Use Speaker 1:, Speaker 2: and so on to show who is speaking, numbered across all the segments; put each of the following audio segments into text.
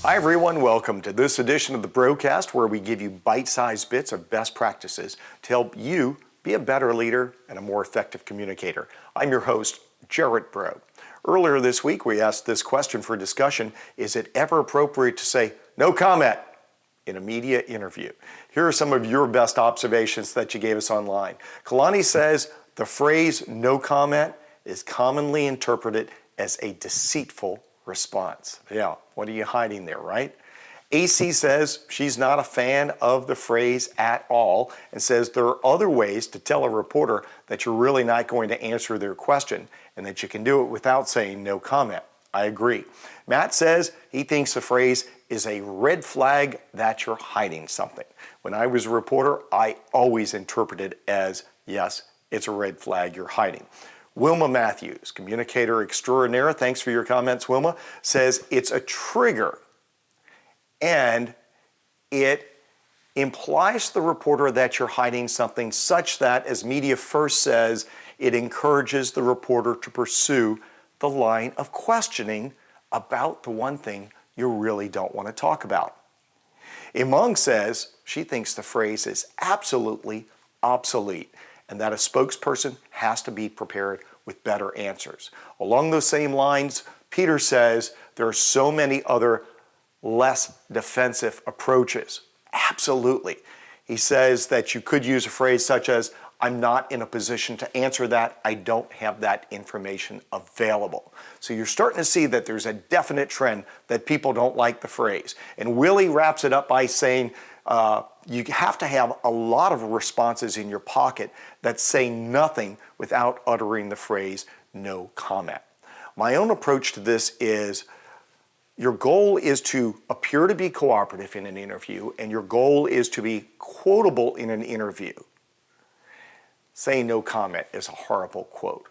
Speaker 1: Hi everyone, welcome to this edition of the Broadcast, where we give you bite-sized bits of best practices to help you be a better leader and a more effective communicator. I'm your host, Jarrett Bro. Earlier this week, we asked this question for discussion: is it ever appropriate to say no comment in a media interview? Here are some of your best observations that you gave us online. Kalani says the phrase no comment is commonly interpreted as a deceitful response. Yeah, what are you hiding there, right? AC says she's not a fan of the phrase at all and says there are other ways to tell a reporter that you're really not going to answer their question and that you can do it without saying no comment. I agree. Matt says he thinks the phrase is a red flag that you're hiding something. When I was a reporter, I always interpreted it as, yes, it's a red flag you're hiding. Wilma Matthews, communicator extraordinaire, thanks for your comments, Wilma, says it's a trigger and it implies to the reporter that you're hiding something, such that, as Media First says, it encourages the reporter to pursue the line of questioning about the one thing you really don't want to talk about. Imong says she thinks the phrase is absolutely obsolete and that a spokesperson has to be prepared with better answers. Along those same lines, Peter says there are so many other less defensive approaches. Absolutely. He says that you could use a phrase such as, I'm not in a position to answer that. I don't have that information available. So you're starting to see that there's a definite trend that people don't like the phrase. And Willie wraps it up by saying, you have to have a lot of responses in your pocket that say nothing without uttering the phrase no comment. My own approach to this is, your goal is to appear to be cooperative in an interview, and your goal is to be quotable in an interview. Saying no comment is a horrible quote.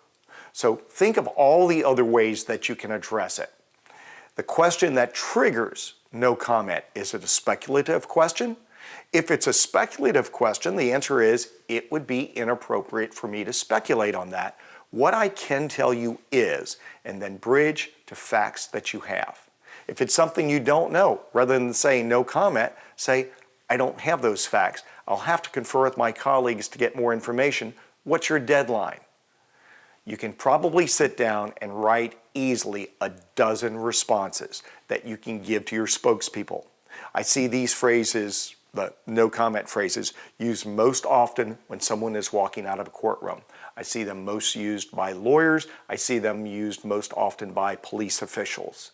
Speaker 1: So think of all the other ways that you can address it. The question that triggers no comment, is it a speculative question? If it's a speculative question, the answer is it would be inappropriate for me to speculate on that. What I can tell you is, and then bridge to facts that you have. If it's something you don't know, rather than saying no comment, say, I don't have those facts. I'll have to confer with my colleagues to get more information. What's your deadline? You can probably sit down and write easily a dozen responses that you can give to your spokespeople. I see these phrases, the no comment phrases, used most often when someone is walking out of a courtroom. I see them most used by lawyers. I see them used most often by police officials.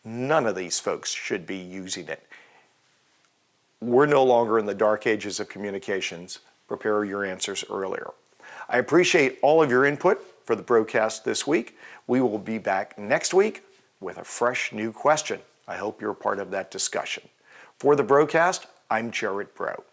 Speaker 1: None of these folks should be using it. We're no longer in the dark ages of communications. Prepare your answers earlier. I appreciate all of your input for the broadcast this week. We will be back next week with a fresh new question. I hope you're a part of that discussion. For the broadcast, I'm Jarrett Bro.